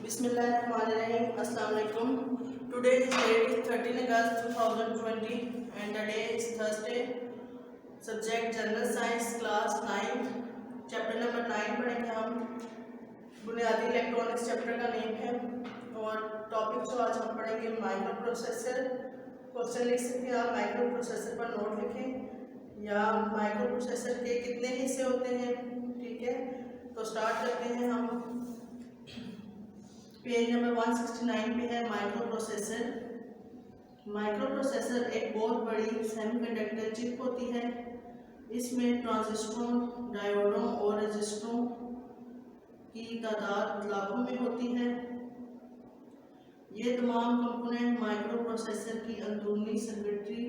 Bismillahirrahmanirrahim. Assalamu alaikum. Today is date is 13 August 2020 and the day is Thursday. Subject General Science class 9 chapter number 9 पढ़ेंगे हम. बुनियादी electronics chapter का name है और topic जो आज हम पढ़ेंगे माइक्रो प्रोसेसर. क्वेश्चन लिख सकते हैं आप माइक्रो प्रोसेसर पर नोट लिखें या माइक्रो प्रोसेसर के कितने हिस्से होते हैं. ठीक है, तो स्टार्ट करते हैं हम. पेज नंबर 169 पे है माइक्रो प्रोसेसर. माइक्रो प्रोसेसर एक बहुत बड़ी सेमीकंडक्टर चिप होती है. इसमें ट्रांजिस्टरों, डायोडों और रेजिस्टरों की तादाद लाखों में होती है. ये तमाम कंपोनेंट माइक्रो प्रोसेसर की अंदरूनी सर्किटरी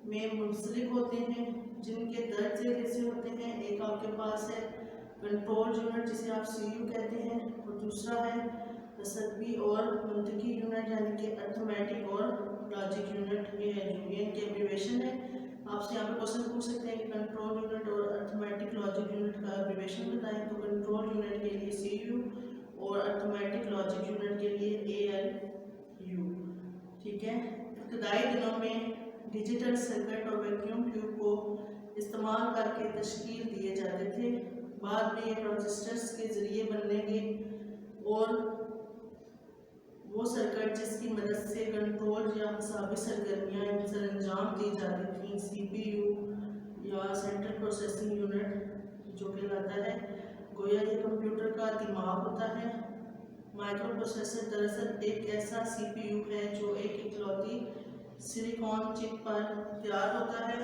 में मुंसलिक होते हैं जिनके दर्जे कैसे होते हैं. एक आपके पास है कंट्रोल यूनिट जिसे आप सीयू कहते हैं और दूसरा है तसब्बी और मंतकी यूनिट यानी कि अर्थमेटिक और लॉजिक यूनिट. ये यूनियन की एब्रीवेशन है. आपसे यहाँ पे क्वेश्चन पूछ सकते हैं कि कंट्रोल यूनिट और अर्थमेटिक लॉजिक यूनिट का एब्रीवेशन बताएं. तो कंट्रोल यूनिट के लिए सीयू और अर्थमेटिक लॉजिक यूनिट के लिए एएलयू. ठीक है, इब्तदाई दिनों में डिजिटल सर्किट और वैक्यूम ट्यूब को इस्तेमाल करके तश्कील दिए जाते थे. बाद में ये ट्रांजिस्टर्स के ज़रिए बनेंगे और वो सर्किट जिसकी मदद से कंट्रोल या हिसाबी सरगर्मियाँ सरंजाम दी जाती थी. सीपीयू या सेंट्रल प्रोसेसिंग यूनिट जो कहलाता है, गोया ये कंप्यूटर का दिमाग होता है. माइक्रो प्रोसेसर दरअसल एक ऐसा सीपीयू है जो एक इकलौती सिलिकॉन चिप पर तैयार होता है.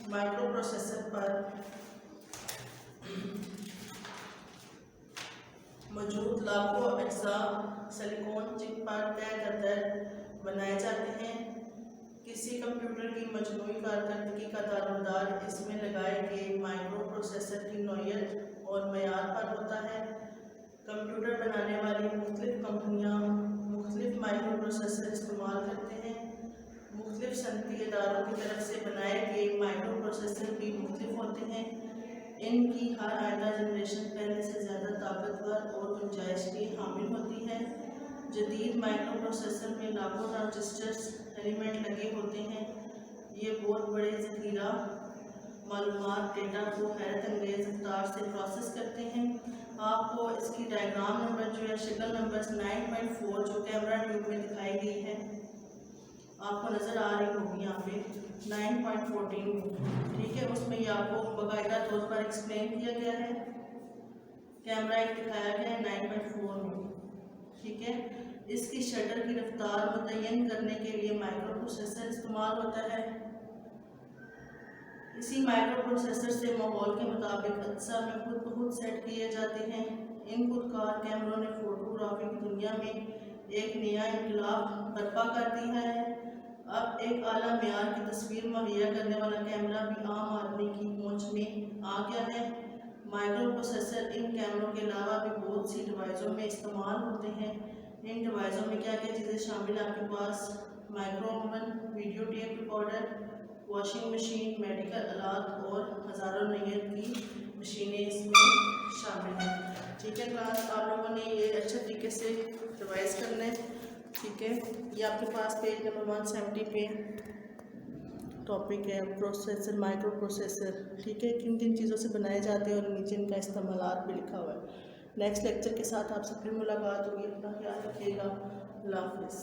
माइक्रो प्रोसेसर पर मौजूद लाखों अज्जा सिलिकॉन चिप पर तय कर बनाए जाते हैं. किसी कंप्यूटर की मजमूई कारकर्दगी का दारोमदार इसमें लगाए गए माइक्रो प्रोसेसर की नौइयत और मयार पर होता है. कंप्यूटर बनाने वाली मुख्तलिफ कंपनियां मुख्तलिफ माइक्रो प्रोसेसर इस्तेमाल करते हैं. मुख्तलिफ सनती इदारों की तरफ से बनाए गए माइक्रो प्रोसेसर भी मुख्तलिफ होते हैं. इनकी हर आइंदा जनरेशन पहले से ज़्यादा ताकतवर और गुंजाइश की हामिल होती है. जदीद माइक्रो प्रोसेसर में लाखों ट्रांजिस्टर्स एलिमेंट लगे होते हैं. ये बहुत बड़े ज़खीरा मालूमात डेटा को हैरत अंगेज़ रफ्तार से प्रोसेस करते हैं. आपको इसकी डायग्राम नंबर जो है शक्ल नंबर 9.4 जो कैमरा ट्यूब में दिखाई गई है आपको नज़र आ रही होगी यहाँ पे 9.14. ठीक है, उसमें ये आपको बाकायदा तौर पर एक्सप्लेन किया गया है. कैमरा एक दिखाया गया है 9.4 में. ठीक है, इसकी शटर की रफ्तार मुतय्यन करने के लिए माइक्रो प्रोसेसर इस्तेमाल होता है. इसी माइक्रो प्रोसेसर से माहौल के मुताबिक अज्जा में खुद ब खुद सेट किए जाते हैं. इन खुदकार कैमरों ने फोटोग्राफी की दुनिया में एक नया इनकलाब बर्पा कर दिया है. अब एक आला मेयार की तस्वीर मुहैया करने वाला कैमरा भी आम आदमी की पहुंच में आ गया है. माइक्रो प्रोसेसर इन कैमरों के अलावा भी बहुत सी डिवाइसों में इस्तेमाल होते हैं. इन डिवाइसों में क्या क्या चीज़ें शामिल हैं आपके पास? Micro oven, video tape recorder, washing machine, medical आलात और हज़ारों नैयत की मशीनें इसमें शामिल हैं. ठीक है क्लास, आप लोगों ने ये अच्छे तरीके से रिवाइज करना है. ठीक है, ये आपके पास पेज नंबर 170 पे टॉपिक है प्रोसेसर, माइक्रो प्रोसेसर. ठीक है, किन किन चीज़ों से बनाए जाते हैं और नीचे इनका इस्तेमालात भी लिखा हुआ है. नेक्स्ट लेक्चर के साथ आपसे फिर मुलाकात होगी. अपना ख्याल रखिएगा. अल्लाह हाफ़िज़.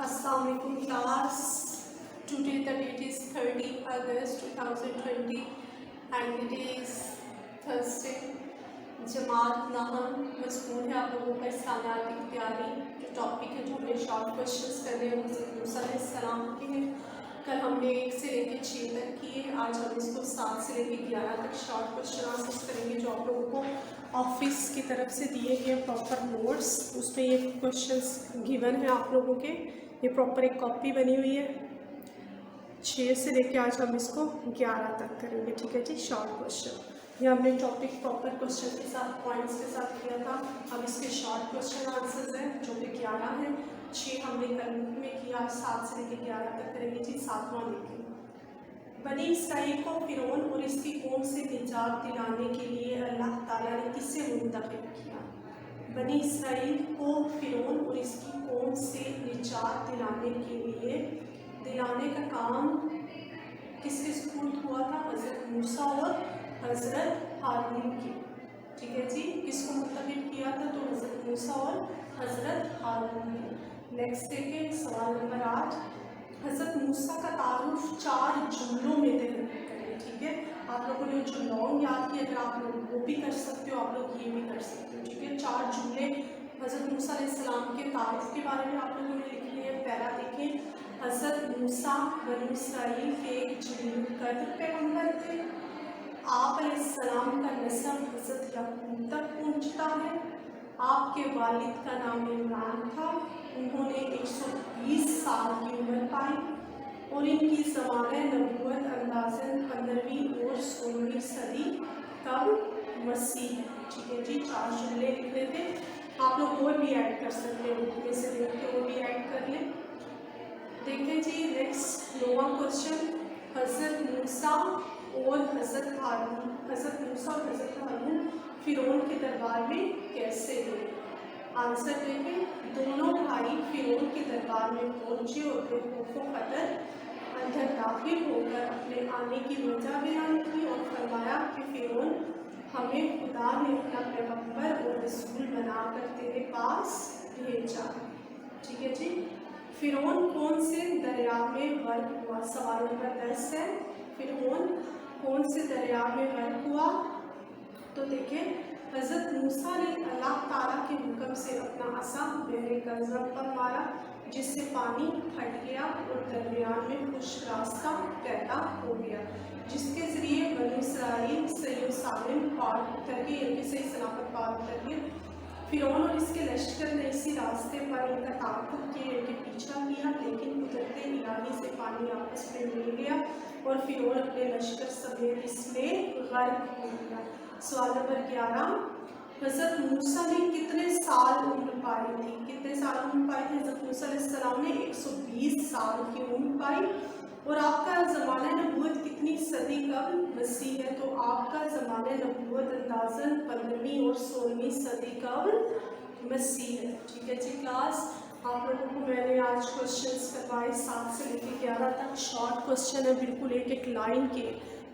Assalamualaikum class. Today the date is 30 August 2020 and it is Thursday. जमात नाम मजमून है आप लोगों का इस्लामियात की तैयारी। जो टॉपिक है जो हमने शॉर्ट क्वेश्चंस कर रहे हैं हज़रत मूसा अलैहिस्सलाम के हैं। कल हमने 1 से लेकर 6 तक किए, आज हम इसको 7 से लेकर 11 तक शॉर्ट क्वेश्चन आंसर्स करेंगे जो आप लोगों को ऑफिस की तरफ से दिए गए प्रॉपर नोट्स, उसमें ये क्वेश्चंस गिवन है आप लोगों के। ये प्रॉपर एक कॉपी बनी हुई है। 6 से लेकर आज हम इसको 11 तक करेंगे, ठीक है जी। शॉर्ट क्वेश्चन ये हमने टॉपिक प्रॉपर क्वेश्चन के साथ पॉइंट्स के साथ किया था। अब इसके शॉर्ट क्वेश्चन आंसर्स हैं जो कि 11 हैं। 6 हमने कल में किया, 7 से लेकर 11 तक करेंगे जी। 7वां देखिए, बनी इसराइल को फिरौन और इसकी कौम से निजात दिलाने के लिए अल्लाह ताला ने किससे मुंतखब किया? बनी इसराइल को फिरौन और इसकी कौम से निजात दिलाने का काम किसके सुपुर्द हुआ था? हज़रत मूसा और हज़रत हारून की, ठीक है जी। किसको मुंतखब किया था? तो हज़रत मूसा और हज़रत हारून की। नेक्स्ट देखिए सवाल नंबर 8, हज़रत मूसा का तारुफ 4 जुमलों में दे करें, ठीक है। आप लोगों ने जो लॉन्ग याद किया, अगर आप लोग वो भी कर सकते हो, आप लोग ये भी कर सकते हो, ठीक है। 4 जुमले हज़रत मूसा अलैहिस्सलाम के तारुफ के बारे में आप लोगों ने लिख लिए। पहला देखें, हज़रत मूसा बनी इसराइल के एक जलील कद्र पैगम्बर थे। आप अलैहिस्सलाम का नस्ब हज़रत याकूब तक पहुँचता है। आपके वालिद का नाम इमरान था। उन्होंने 120 साल की उम्र पाई और इनकी ज़माने नबूवत अंदाज़न 15वीं और 16वीं सदी कब मसीह है, ठीक है जी। 4 जुमले लिख लेते। आप लोग और भी ऐड कर सकते हो, में से देख के और भी ऐड कर लें। देखें जी नेक्स्ट 9वां क्वेश्चन, हज़रत मूसा और हज़रत हारून, हज़रत मूसा और हज़रत हारून फिरौन के दरबार में कैसे गए? आंसर देखें, दोनों भाई फिरौन के दरबार में पहुंचे और खौफो खतर अंदर दाखिल होकर अपने आने की वजह बयान की और फरमाया कि फिरौन, हमें खुदा ने अपना पैगम्बर और रसूल बनाकर तेरे पास भेजा, ठीक है जी। फिरौन कौन से दरिया में गर्क हुआ? सवाल नंबर 10 है, फिरौन कौन से दरिया में गर्क हुआ? तो देखिए, हज़रत मूसा ने अल्लाह ताला के हुक्म से अपना असा बहरे कज़म पर मारा, जिससे पानी फट गया और दरमियान में खुश्क रास्ता पैदा हो गया, जिसके ज़रिए बनी इसराइल सही और सालिम पार उतर गए, यानी सही सलामत पार उतर गए। फिरौन और इसके लश्कर ने इसी रास्ते पर उनका ताक़ुब किया, इनके पीछा किया, लेकिन उतरते इलाही से पानी आपस में मिल गया और फिरौन अपने लश्कर समेत इसमें गर्क हो गया। सवाल नंबर 11, हज़रत मूसा ने कितने साल उम्र पाई थी? कितने साल उम्र पाई थी? हज़रत मूसा अलैहिस्सलाम ने 120 साल की उम्र पाई। और आपका ज़माना नबूवत कितनी सदी कब मसीह है? तो आपका ज़माना नबूवत अंदाज़न 15वीं और 16वीं सदी कब मसीह है, ठीक है जी। क्लास आप लोगों को मैंने आज क्वेश्चंस करवाए 7 से लेकर 11 तक। शॉर्ट क्वेश्चन है, बिल्कुल एक एक लाइन के,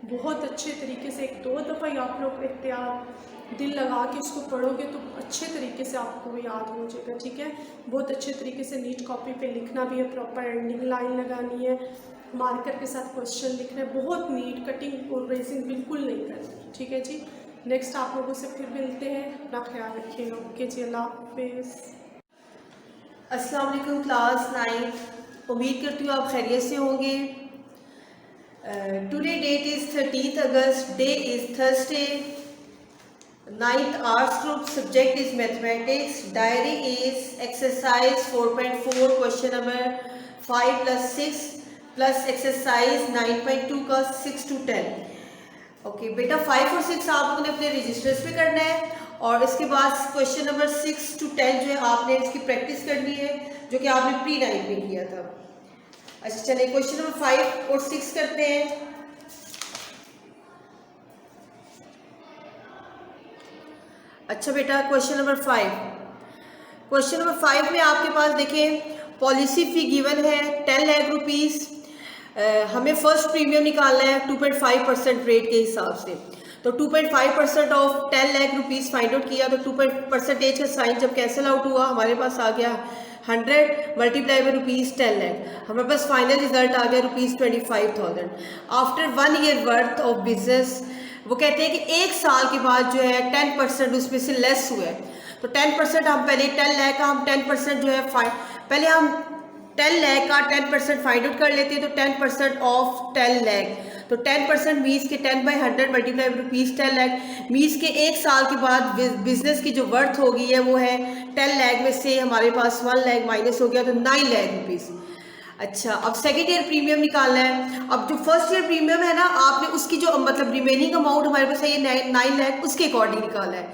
बहुत अच्छे तरीके से 1-2 दफ़ा ही आप लोग एहतियात दिल लगा के उसको पढ़ोगे तो अच्छे तरीके से आपको वो याद हो जाएगा, ठीक है। बहुत अच्छे तरीके से नीट कॉपी पे लिखना भी है, प्रॉपर एंडिंग लाइन लगानी है, मार्कर के साथ क्वेश्चन लिखना है, बहुत नीट, कटिंग और रेसिंग बिल्कुल नहीं करनी, ठीक है जी। नेक्स्ट आप लोगों से फिर मिलते हैं, अपना ख्याल रखिएगा। ओके जी, अल्लाह हाफिज़। अस्सलाम वालेकुम क्लास 9, उम्मीद करती हूँ आप खैरियत से होंगे। Today that is 13 August, day is Thursday, 9th arts group, subject is mathematics, diary is exercise 4.4 question number 5 + 6 plus exercise 9.2 का 6 to 10। ओके बेटा, 5 और 6 आप लोगों ने अपने रजिस्टर्स पे करना है और इसके बाद क्वेश्चन नंबर 6 to 10 जो है आपने इसकी प्रैक्टिस करनी है, जो कि आपने प्री 9 में किया था। अच्छा चलिए क्वेश्चन नंबर 5 और 6 करते हैं। अच्छा बेटा, क्वेश्चन नंबर 5 में आपके पास देखें पॉलिसी फी गिवन है 10 लाख रुपीज़। हमें फर्स्ट प्रीमियम निकालना है 2.5% रेट के हिसाब से। तो 2.5% of 10 lakh rupees find out किया, तो 2% का साइन जब कैंसिल आउट हुआ हमारे पास आ गया 100 मल्टीप्लाई बाई ₹10 लाख, हमारे पास फाइनल रिजल्ट आ गया ₹25,000 after 1 year worth of business. वो कहते हैं कि 1 साल के बाद जो है 10% उसमें से लेस हुआ है, तो 10% हम पहले 10 लाख का हम 10% जो है पहले हम 10 लाख का 10% फाइंड आउट कर लेते हैं, तो 10% ऑफ 10 लाख, तो 10% मीन्स के 10/100 मल्टीप्लाई ₹10 लाख मीन्स के 1 साल के बाद बिजनेस की जो वर्थ हो गई है वो है 10 लाख में से हमारे पास 1 लाख माइनस हो गया, तो 9 लाख रुपीज़। अच्छा, अब सेकेंड ईयर प्रीमियम निकालना है। अब जो फर्स्ट ईयर प्रीमियम है ना, आपने उसकी जो मतलब रिमेनिंग अमाउंट हमारे पास है ये 9 लाख, उसके अकॉर्डिंग निकालना है।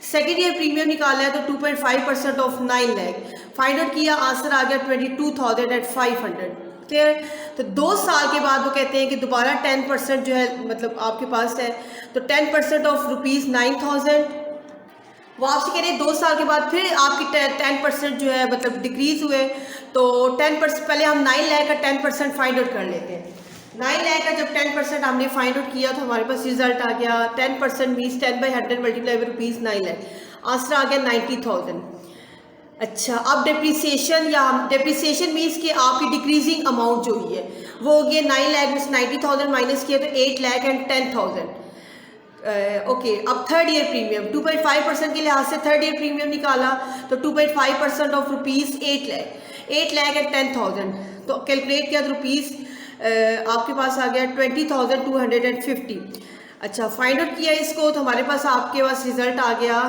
सेकेंड ईयर प्रीमियम निकालना है तो 2.5% ऑफ 9 लाख फाइंड आउट किया, आंसर आ गया 22,500। क्लियर? तो 2 साल के बाद वो कहते हैं कि दोबारा 10% जो है मतलब आपके पास है, तो 10% ऑफ ₹9,000 वो आपसे कह रहे हैं 2 साल के बाद फिर आपकी 10% जो है मतलब डिक्रीज हुए, तो 10% पहले हम 9 लाख का 10% फाइंड आउट कर लेते हैं। 9 लाख का जब 10% हमने फाइंड आउट किया तो हमारे पास रिजल्ट आ गया 10% means 10/100 multiply by ₹9 lakh, answer आ गया 90,000। अच्छा, अब डेप्रिसिएशन या डेप्रिसिएशन मीन्स कि आपकी डिक्रीजिंग अमाउंट जो हुई है वो हो गया 9 लाख में से 90,000 माइनस किया तो 8 लाख एंड 10,000। ओके, अब थर्ड ईयर प्रीमियम 2.5% के लिहाज से थर्ड ईयर प्रीमियम निकाला तो 2.5% ऑफ ₹8 लाख एंड 10,000, तो कैलकुलेट किया तो रुपीज़ आपके पास आ गया 20,250। अच्छा, फाइंड आउट किया इसको तो हमारे पास आपके पास रिजल्ट आ गया।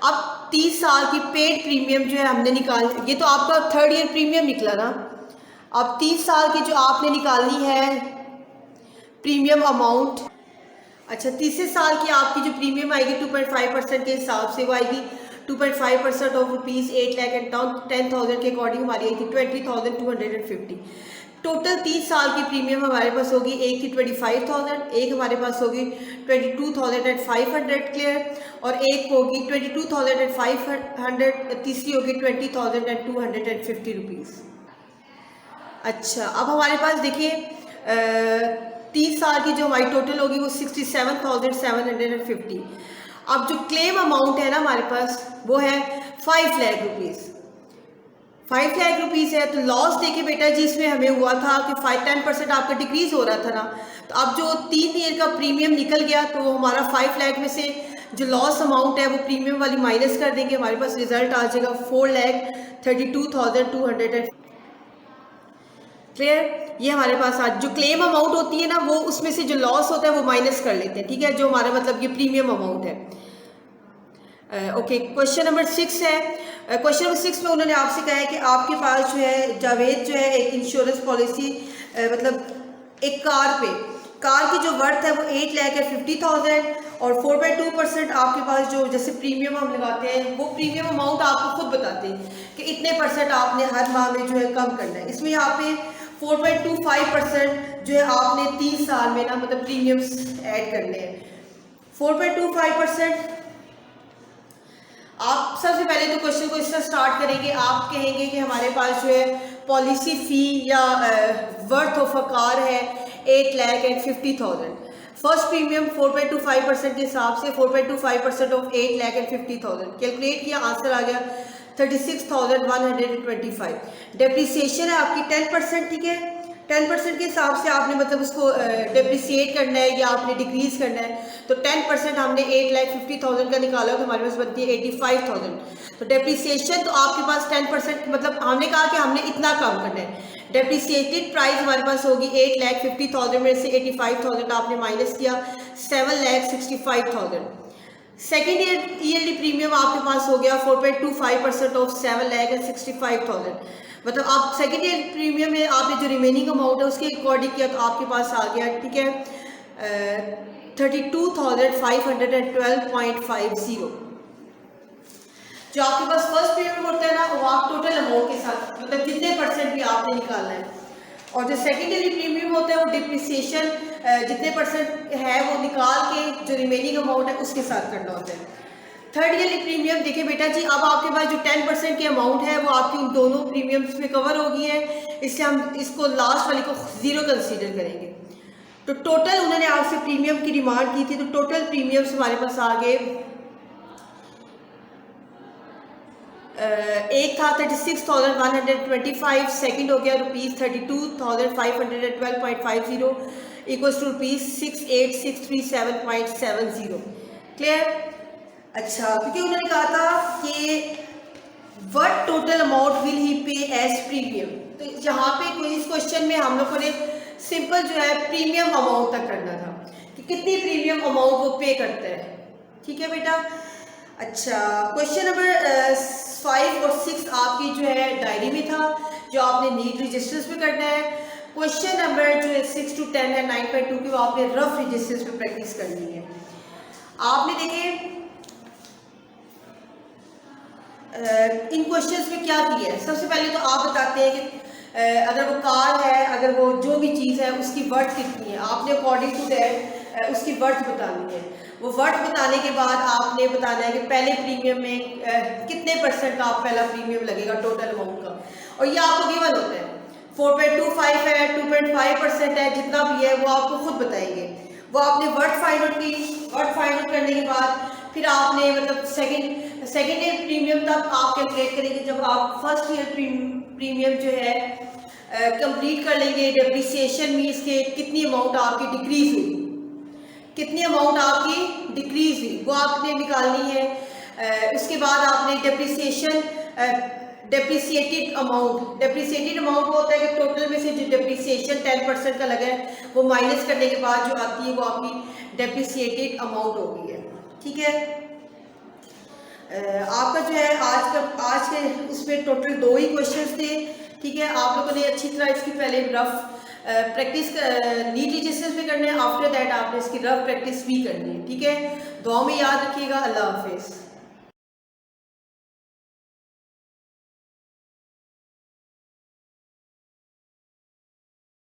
अब 30 साल की पेड प्रीमियम जो है हमने निकाल, ये तो आपका थर्ड ईयर प्रीमियम निकला ना। अब 30 साल की जो आपने निकालनी है प्रीमियम अमाउंट, अच्छा 30 साल की आपकी जो प्रीमियम आएगी 2.5% के हिसाब से वो आएगी 2.5% ऑफ ₹8 लाख एंड 10,000 के अकॉर्डिंग हमारी आएगी 20,250। टोटल 30 साल की प्रीमियम हमारे पास होगी, एक की 25,000, एक हमारे पास होगी 22,500 क्लियर, और एक होगी 22,500, तीसरी होगी 20,250 रुपीज़। अच्छा, अब हमारे पास देखिए 30 साल की जो हमारी टोटल होगी वो 67,750। अब जो क्लेम अमाउंट है ना हमारे पास वो है 5 लाख रुपीज़। 5 लाख रुपीज़ है, तो लॉस देखिए बेटा जी इसमें हमें हुआ था कि 10% आपका डिक्रीज हो रहा था ना, तो अब जो 3 ईयर का प्रीमियम निकल गया तो हमारा 5 लाख में से जो लॉस अमाउंट है वो प्रीमियम वाली माइनस कर देंगे, हमारे पास रिजल्ट आ जाएगा 4,32,200। क्लियर? ये हमारे पास आज जो क्लेम अमाउंट होती है ना वो उसमें से जो लॉस होता है वो माइनस कर लेते हैं, ठीक है, जो हमारा मतलब ये प्रीमियम अमाउंट है। ओके, क्वेश्चन नंबर 6 है। क्वेश्चन नंबर 6 में उन्होंने आपसे कहा है कि आपके पास जो है जावेद जो है एक इंश्योरेंस पॉलिसी मतलब एक कार की जो वर्थ है वो 8 लाख है 50,000 और 4.2% आपके पास जो जैसे प्रीमियम हम लगाते हैं वो प्रीमियम अमाउंट आपको खुद बताते हैं कि इतने % आपने हर माह में जो है कम करना है। इसमें यहाँ पे 4.25% जो है आपने 30 साल में ना मतलब प्रीमियम्स ऐड करने हैं। 4.25% आप सबसे पहले तो क्वेश्चन को इससे स्टार्ट करेंगे, आप कहेंगे कि हमारे पास जो है पॉलिसी फ़ी या वर्थ ऑफ अ कार है 8 लाख एंड 50,000। फर्स्ट प्रीमियम 4.25% के हिसाब से 4.25% ऑफ 8 लाख एंड 50,000 कैलकुलेट किया, आंसर आ गया 36,125। डेप्रिसिएशन है आपकी 10%, ठीक है, 10% के हिसाब से आपने मतलब उसको डेप्रिसिएट करना है या आपने डिक्रीज करना है, तो 10% हमने 8,50,000 का निकाला तो हमारे पास बनती है 85,000। तो डेप्रिसिएशन तो आपके पास 10% मतलब हमने कहा कि हमने इतना कम करना है। डेप्रिसिएटेड प्राइस हमारे पास होगी 8,50,000 में से 85,000 आपने माइनस किया 7,65,000। सेकेंड ईयरली प्रीमियम आपके पास हो गया 4.25% ऑफ 7,65,000। मतलब आप सेकेंड ईयर प्रीमियम में आपने जो रिमेनिंग अमाउंट है उसके अकॉर्डिंग किया तो आपके पास आ गया, ठीक है, 32,512.50। जो आपके पास फर्स्ट प्रीमियम होता है ना वो आप टोटल अमाउंट के साथ मतलब जितने % भी आपने निकालना है, और जो सेकेंडरी प्रीमियम होता है वो डिप्रिसिएशन जितने % है वो निकाल के जो रिमेनिंग अमाउंट है उसके साथ करना होता है। थर्ड ईयरली प्रीमियम देखिए बेटा जी, अब आपके पास जो 10% की अमाउंट है वो आपकी उन दोनों प्रीमियम्स में कवर हो गई है, इसलिए हम इसको लास्ट वाली को 0 कंसीडर करेंगे। तो टोटल उन्होंने आपसे प्रीमियम की डिमांड की थी, तो टोटल प्रीमियम्स हमारे पास आ गए, एक था 36,125, सेकंड हो गया ₹32,512.50 इक्वल्स टू ₹68,637.70। क्लियर? अच्छा, क्योंकि उन्होंने कहा था कि what total amount will he पे एज प्रीमियम, तो यहाँ पे कोई इस क्वेश्चन में हम लोगों ने सिंपल जो है प्रीमियम अमाउंट तक करना था कि कितनी प्रीमियम अमाउंट वो पे करता है। ठीक है बेटा। अच्छा, क्वेश्चन नंबर 5 और 6 आपकी जो है डायरी में था, जो आपने नीट रजिस्टर्स पे करना है। क्वेश्चन नंबर जो है 6 to 10 है 9.2 की, वो आपने रफ रजिस्टर्स पे प्रैक्टिस करनी है। आपने देखे इन क्वेश्चंस में क्या किया है। सबसे पहले तो आप बताते हैं कि अगर वो कार है, अगर वो जो भी चीज़ है उसकी वर्थ कितनी है, आपने अकॉर्डिंग टू दैट उसकी वर्थ बतानी है। वो वर्थ बताने के बाद आपने बताना है कि पहले प्रीमियम में कितने % का आप पहला प्रीमियम लगेगा टोटल अमाउंट का, और ये आपको गिवन होता है। 4.25 है, 2.5% है, जितना भी है वो आपको खुद बताएंगे। वो आपने वर्थ फाइंड आउट की, वर्थ फाइंड आउट करने के बाद फिर आपने मतलब सेकेंड ईयर प्रीमियम तक आप कैलकुलेट करेंगे। जब आप फर्स्ट ईयर प्रीमियम जो है कंप्लीट कर लेंगे, डेप्रिसिएशन मीन्स के कितनी अमाउंट आपकी डिक्रीज हुई, कितनी अमाउंट आपकी डिक्रीज हुई वो आपने निकालनी है। उसके बाद आपने डेप्रिसिएटेड अमाउंट वो होता है कि टोटल में से जो डेप्रिसिएशन 10% का लगा है वो माइनस करने के बाद जो आती है वो आपकी डेप्रिसिएटेड अमाउंट होगी है। ठीक है। आपका जो है आज के उसमें टोटल 2 ही क्वेश्चंस थे। ठीक है, आप लोगों ने अच्छी तरह इसकी पहले रफ प्रैक्टिस नीट रजिस्टर्स में करना है, आफ्टर दैट आपने इसकी रफ प्रैक्टिस भी करनी है। ठीक है, दुआ में याद रखिएगा। अल्लाह हाफिज़।